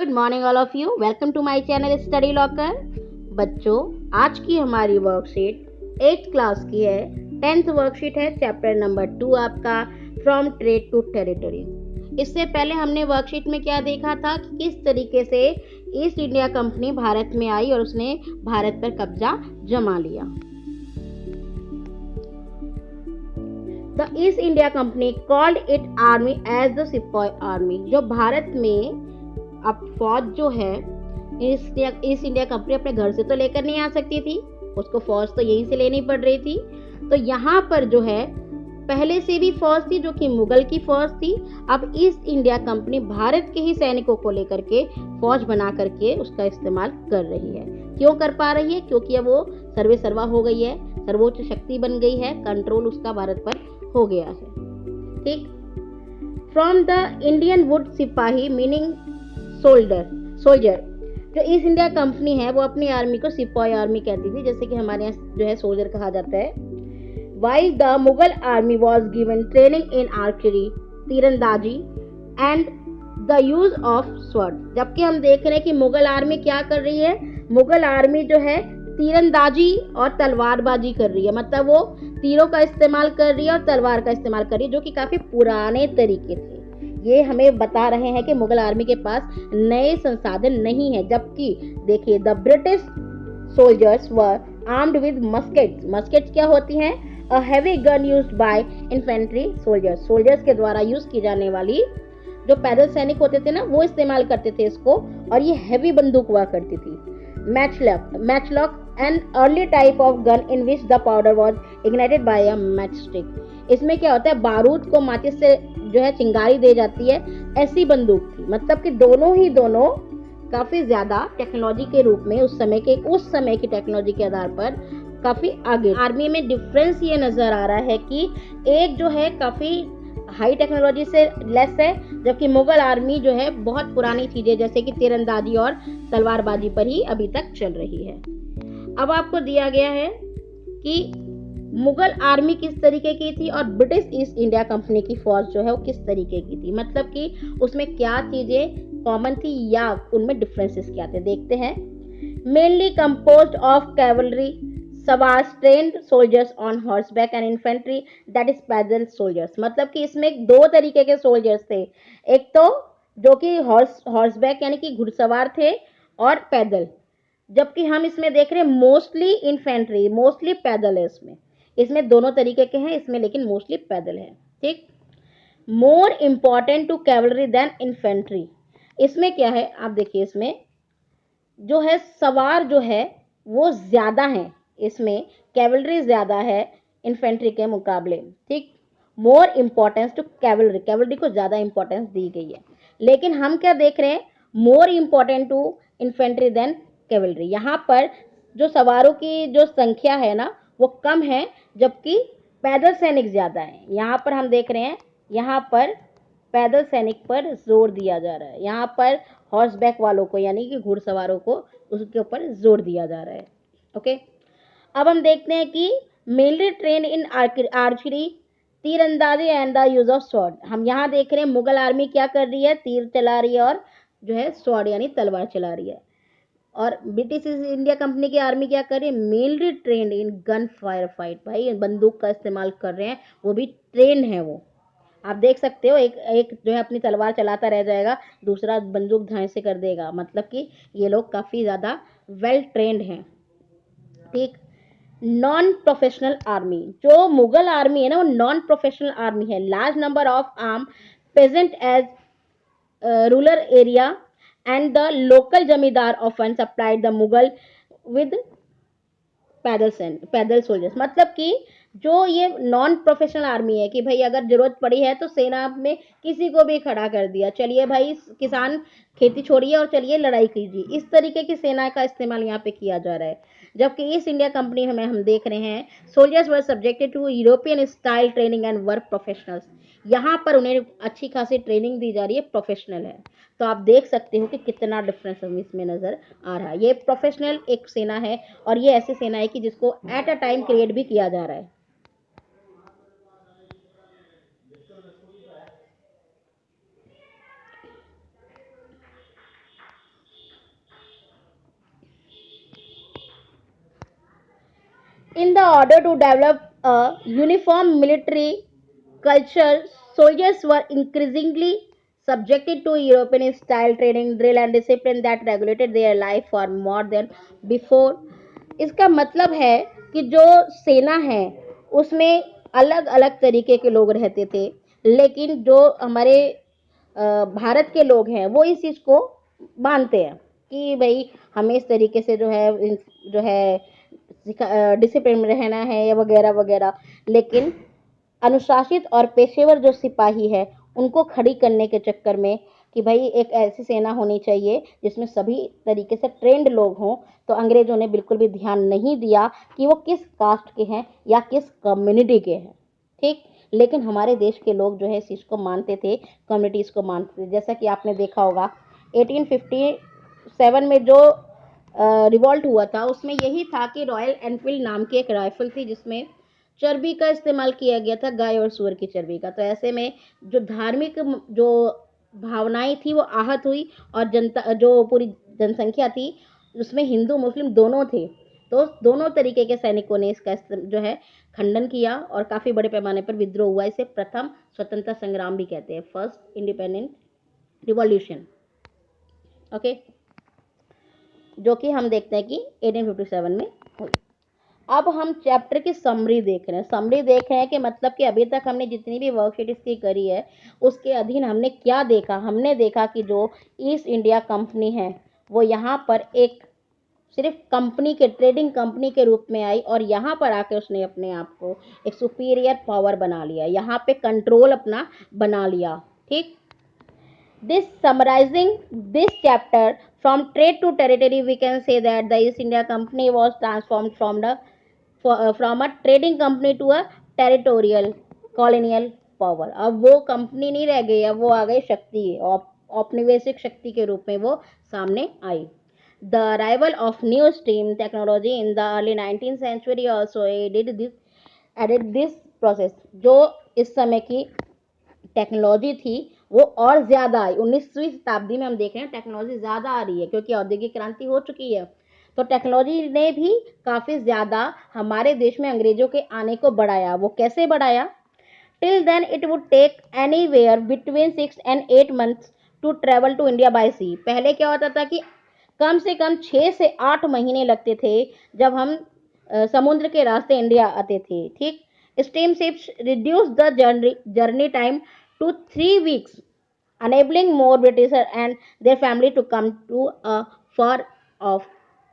Good morning all of you. Welcome to my channel Study Locker. बच्चों, आज की हमारी वर्कशीट 8th क्लास की है। 10th वर्कशीट है, चैप्टर नंबर 2 आपका फ्रॉम ट्रेड टू टेरिटरी। इससे पहले हमने वर्कशीट में क्या देखा था कि किस तरीके से ईस्ट इंडिया कंपनी भारत में आई और उसने भारत पर कब्जा जमा लिया। The East India Company called it army as the sipahi army. जो भारत में अब फौज जो है ईस्ट इंडिया कंपनी अपने घर से तो लेकर नहीं आ सकती थी, उसको फौज तो यहीं से लेनी पड़ रही थी। तो यहाँ पर जो है पहले से भी फौज थी जो कि मुगल की फौज थी। अब ईस्ट इंडिया कंपनी भारत के ही सैनिकों को लेकर के फौज बना करके उसका इस्तेमाल कर रही है। क्यों कर पा रही है? क्योंकि अब वो सर्वे सर्वा हो गई है, सर्वोच्च शक्ति बन गई है, कंट्रोल उसका भारत पर हो गया है। ठीक। फ्रॉम द इंडियन वुड सिपाही मीनिंग सोल्जर। जो ईस्ट इंडिया कंपनी है वो अपनी आर्मी को सिपाही आर्मी कहती थी, जैसे कि हमारे यहाँ जो है सोल्जर कहा जाता है। While the Mughal army was given training in archery, तीरंदाजी and the use of sword. जबकि हम देख रहे हैं कि मुगल आर्मी क्या कर रही है, मुगल आर्मी जो है तीरंदाजी और तलवारबाजी कर रही है। मतलब वो तीरों का इस्तेमाल कर रही है और तलवार का इस्तेमाल कर रही है, जो कि काफी पुराने तरीके थे। ये हमें बता रहे हैं कि मुगल आर्मी के पास नए संसाधन नहीं है। जबकि देखिए the British soldiers were armed with muskets. Muskets क्या होती हैं? A heavy gun used by infantry soldiers. Soldiers के द्वारा यूज की जाने वाली, जो पैदल सैनिक होते थे ना, वो इस्तेमाल करते थे इसको, और ये हैवी बंदूक हुआ करती थी। Matchlock an early type of gun in which the powder was ignited by a matchstick. इसमें क्या होता है, बारूद को माचिस से जो है चिंगारी दे जाती है, ऐसी बंदूक थी। मतलब कि दोनों काफी ज्यादा टेक्नोलॉजी के रूप में उस समय की टेक्नोलॉजी के आधार पर काफी आगे। आर्मी में डिफरेंस ये नजर आ रहा है कि एक जो है काफी हाई टेक्नोलॉजी से लेस है, जबकि मुगल आर्मी जो है बहुत पुरानी चीजें जैसे कि तीरंदाजी और तलवारबाजी पर ही अभी तक चल रही है। अब आपको दिया गया है कि मुगल आर्मी किस तरीके की थी और ब्रिटिश ईस्ट इंडिया कंपनी की फौज जो है वो किस तरीके की थी। मतलब कि उसमें क्या चीजें कॉमन थी या उनमें डिफरेंसेस क्या थे, देखते हैं। मेनली कंपोज्ड ऑफ कैवलरी सवार्स, trained soldiers on horseback and infantry that is paidal soldiers. मतलब कि इसमें दो तरीके के सोल्जर्स थे, एक तो जो कि हॉर्सबैक यानी कि घुड़सवार थे और पैदल। जबकि हम इसमें देख रहे हैं मोस्टली इन्फेंट्री, मोस्टली पैदल है। इसमें दोनों तरीके के हैं, इसमें लेकिन मोस्टली पैदल है। ठीक। More important to cavalry than infantry. इसमें क्या है, आप देखिए, इसमें जो है सवार जो है वो ज्यादा है, इसमें कैवलरी ज्यादा है इन्फेंट्री के मुकाबले। ठीक। मोर इंपॉर्टेंस टू कैवलरी, कैवलरी को ज्यादा इंपॉर्टेंस दी गई है। लेकिन हम क्या देख रहे हैं, more important to infantry than cavalry. यहाँ पर जो सवारों की जो संख्या है ना वो कम है, जबकि पैदल सैनिक ज्यादा है। यहाँ पर हम देख रहे हैं, यहाँ पर पैदल सैनिक पर जोर दिया जा रहा है, यहाँ पर हॉर्सबैक वालों को यानी कि घुड़सवारों को उसके ऊपर जोर दिया जा रहा है। ओके। अब हम देखते हैं कि मेनली ट्रेन इन आर्चरी, तीरंदाजी and the use of sword. हम यहाँ देख रहे हैं मुगल आर्मी क्या कर रही है, तीर चला रही है और जो है स्वॉर्ड यानी तलवार चला रही है। और ब्रिटिश इंडिया कंपनी की आर्मी क्या कर रही है, मेनली ट्रेंड इन गन फायर फाइट। भाई बंदूक का इस्तेमाल कर रहे हैं, वो भी ट्रेन है वो। आप देख सकते हो, एक जो है अपनी तलवार चलाता रह जाएगा, दूसरा बंदूक धाए से कर देगा। मतलब कि ये लोग काफी ज्यादा वेल ट्रेंड हैं। ठीक। नॉन प्रोफेशनल आर्मी, जो मुगल आर्मी है ना वो नॉन प्रोफेशनल आर्मी है। Large number of arm present as rural area and the local zamindar often supplied the Mughal with paidal soldiers. मतलब कि जो ये नॉन प्रोफेशनल आर्मी है कि भाई अगर जरूरत पड़ी है तो सेना में किसी को भी खड़ा कर दिया, चलिए भाई किसान खेती छोड़िए और चलिए लड़ाई कीजिए, इस तरीके की सेना का इस्तेमाल यहाँ पे किया जा रहा है। जबकि ईस्ट इंडिया कंपनी हमें हम देख रहे हैं soldiers were subjected to European style training and work professionals. यहाँ पर उन्हें अच्छी खासी ट्रेनिंग दी जा रही है, प्रोफेशनल है। तो आप देख सकते हो कि कितना डिफरेंस हमें इसमें नजर आ रहा है। ये प्रोफेशनल एक सेना है और ये ऐसी सेना है कि जिसको एट अ टाइम क्रिएट भी किया जा रहा है। in the order to develop a uniform military culture, soldiers were increasingly subjected to European style training, drill, and discipline that regulated their life far more than before. इसका मतलब है कि जो सेना है उसमें अलग अलग तरीके के लोग रहते थे, लेकिन जो हमारे भारत के लोग हैं वो इस चीज़ को मानते हैं कि भाई हमें इस तरीके से जो है डिसिप्लिन में रहना है या वगैरह वगैरह। लेकिन अनुशासित और पेशेवर जो सिपाही है उनको खड़ी करने के चक्कर में कि भाई एक ऐसी सेना होनी चाहिए जिसमें सभी तरीके से ट्रेंड लोग हों, तो अंग्रेजों ने बिल्कुल भी ध्यान नहीं दिया कि वो किस कास्ट के हैं या किस कम्युनिटी के हैं। ठीक, लेकिन हमारे देश के लोग जो है इस चीज़ को मानते थे, कम्युनिटीज़ को मानते थे। जैसा कि आपने देखा होगा 1857 में जो रिवॉल्ट हुआ था उसमें यही था कि रॉयल एनफील्ड नाम की एक राइफल थी जिसमें चर्बी का इस्तेमाल किया गया था, गाय और सूअर की चर्बी का। तो ऐसे में जो धार्मिक जो भावनाएं थी वो आहत हुई और जनता जो पूरी जनसंख्या थी उसमें हिंदू मुस्लिम दोनों थे, तो दोनों तरीके के सैनिकों ने इसका जो है खंडन किया और काफ़ी बड़े पैमाने पर विद्रोह हुआ। इसे प्रथम स्वतंत्रता संग्राम भी कहते हैं, फर्स्ट इंडिपेंडेंट रिवॉल्यूशन। ओके, जो कि हम देखते हैं कि 1857 में हुई। अब हम चैप्टर की समरी देख रहे हैं। समरी देख रहे हैं कि मतलब कि अभी तक हमने जितनी भी वर्कशीट इसकी करी है उसके अधीन हमने क्या देखा। हमने देखा कि जो ईस्ट इंडिया कंपनी है वो यहाँ पर एक सिर्फ कंपनी के ट्रेडिंग कंपनी के रूप में आई और यहाँ पर आके उसने अपने आप को एक सुपीरियर पावर बना लिया, यहाँ पे कंट्रोल अपना बना लिया। ठीक, this summarizing this chapter, from trade to territory, we can say that the East India Company was transformed from a trading company to a territorial colonial power। अब वो कंपनी नहीं रह गई, अब वो आ गई शक्ति, औपनिवेशिक शक्ति के रूप में वो सामने आई। The arrival of new steam technology in the early 19th century also added this process। जो इस समय की टेक्नोलॉजी थी वो और ज़्यादा आई। 19वीं शताब्दी में हम देख रहे हैं टेक्नोलॉजी ज़्यादा आ रही है क्योंकि औद्योगिक क्रांति हो चुकी है, तो टेक्नोलॉजी ने भी काफ़ी ज़्यादा हमारे देश में अंग्रेजों के आने को बढ़ाया। वो कैसे बढ़ाया? Till then it would take anywhere between 6 and 8 months to travel to India by sea. पहले क्या होता था कि कम से कम 6 से 8 महीने लगते थे जब हम समुद्र के रास्ते इंडिया आते थे। ठीक, steam ships reduce the journey time to 3 weeks, enabling more Britishers and their family to come to a far off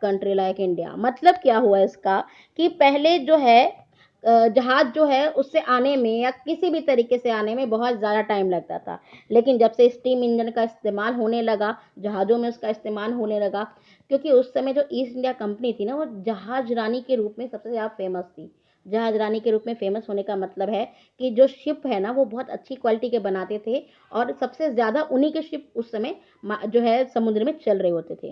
country like India। मतलब क्या हुआ इसका कि पहले जो है जहाज जो है उससे आने में या किसी भी तरीके से आने में बहुत ज़्यादा टाइम लगता था, लेकिन जब से स्टीम इंजन का इस्तेमाल होने लगा, जहाज़ों में उसका इस्तेमाल होने लगा, क्योंकि उस समय जो ईस्ट इंडिया कंपनी थी ना वो जहाज रानी के रूप में सबसे ज़्यादा फेमस थी। जहाज रानी के रूप में फेमस होने का मतलब है कि जो शिप है ना वो बहुत अच्छी क्वालिटी के बनाते थे और सबसे ज़्यादा उन्हीं के शिप उस समय जो है समुद्र में चल रहे होते थे।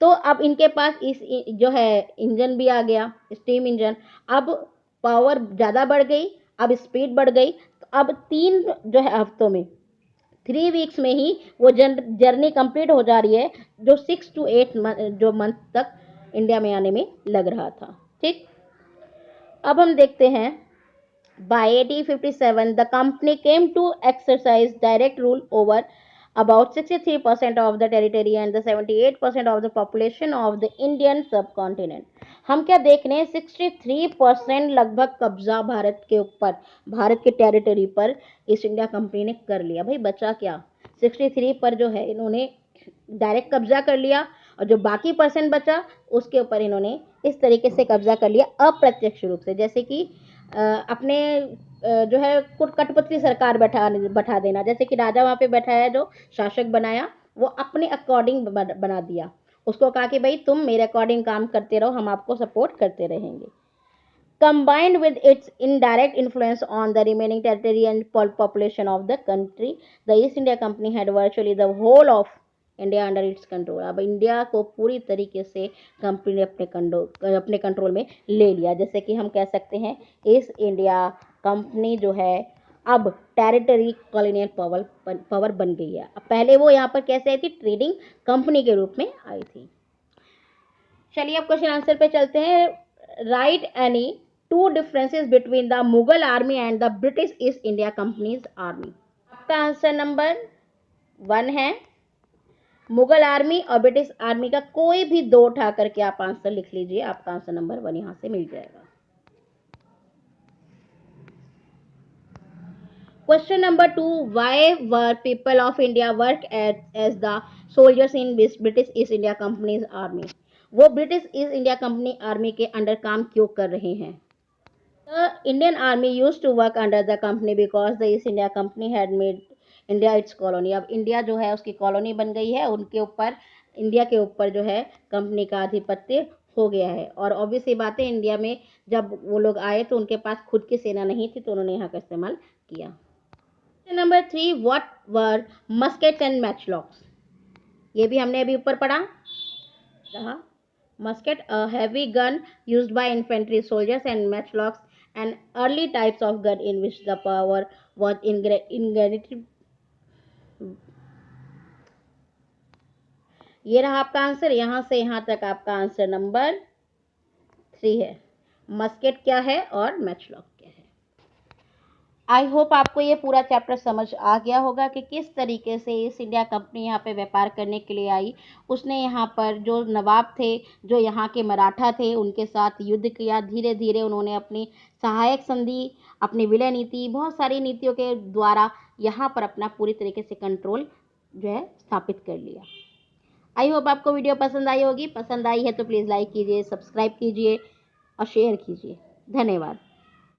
तो अब इनके पास इस जो है इंजन भी आ गया, स्टीम इंजन। अब पावर ज़्यादा बढ़ गई, अब स्पीड बढ़ गई, तो अब 3 जो है हफ्तों में 3 वीक्स में ही वो जर्नी कंप्लीट हो जा रही है, जो 6 to 8 जो मंथ तक इंडिया में आने में लग रहा था। ठीक, अब हम देखते हैं by 1857 the company came to exercise direct rule over about 63% of the territory and the 78% of the population of the Indian subcontinent। हम क्या देख रहे हैं 63% लगभग कब्जा भारत के ऊपर, भारत के टेरिटरी पर ईस्ट इंडिया कंपनी ने कर लिया। भाई बचा क्या, 63 पर जो है इन्होंने डायरेक्ट कब्जा कर लिया और जो बाकी परसेंट बचा उसके ऊपर इन्होंने इस तरीके से कब्जा कर लिया अप्रत्यक्ष रूप से, जैसे कि अपने जो है कठपुतली सरकार बैठा देना। जैसे कि राजा वहाँ पे बैठा है, जो शासक बनाया वो अपने अकॉर्डिंग बना दिया, उसको कहा कि भाई तुम मेरे अकॉर्डिंग काम करते रहो, हम आपको सपोर्ट करते रहेंगे। Combined with its indirect influence on the remaining territory and population of the country, the East India Company had virtually the whole of India under its control. अब इंडिया को पूरी तरीके से कंपनी ने अपने कंट्रोल में ले लिया। जैसे कि हम कह सकते हैं ईस्ट इंडिया कंपनी जो है अब टेरिटरी कॉलोनियल पावर बन गई है। अब पहले वो यहाँ पर कैसे आई थी, ट्रेडिंग कंपनी के रूप में आई थी। चलिए अब क्वेश्चन आंसर पे चलते हैं। Right any two differences between the Mughal army and the British East India company's army. आपका आंसर नंबर 1 है। मुगल आर्मी और ब्रिटिश आर्मी का कोई भी दो उठा करके आप आंसर लिख लीजिए, आपका आंसर नंबर 1 यहां से मिल जाएगा। Question number 2, why were people of India work as the soldiers in British East India company's army. वो British East India company army के अंडर काम क्यों कर रहे हैं? The Indian army used to work under the company because the East India company had made India its colony. अब India जो है उसकी कॉलोनी बन गई है, उनके ऊपर, इंडिया के ऊपर जो है कंपनी का आधिपत्य हो गया है। और ऑब्वियसली बात है, इंडिया में जब वो लोग आए तो उनके पास खुद की सेना नहीं थी, तो उन्होंने यहाँ का इस्तेमाल किया। Number 3, what were musket and matchlocks. ये भी हमने अभी ऊपर पढ़ा रहा। Musket, a heavy gun used by infantry soldiers, and matchlocks, and early types of gun in which the power was ingrained. ये रहा आपका आंसर। यहां से यहां तक आपका आंसर नंबर 3 है। मस्केट क्या है और मैचलॉक क्या है। आई होप आपको ये पूरा चैप्टर समझ आ गया होगा कि किस तरीके से ईस्ट इंडिया कंपनी यहाँ पे व्यापार करने के लिए आई। उसने यहाँ पर जो नवाब थे, जो यहाँ के मराठा थे, उनके साथ युद्ध किया। धीरे धीरे उन्होंने अपनी सहायक संधि, अपनी विलय नीति, बहुत सारी नीतियों के द्वारा यहाँ पर अपना पूरी तरीके से कंट्रोल जो है स्थापित कर लिया। आई होप आपको वीडियो पसंद आई होगी। पसंद आई है तो प्लीज़ लाइक कीजिए, सब्सक्राइब कीजिए और शेयर कीजिए। धन्यवाद।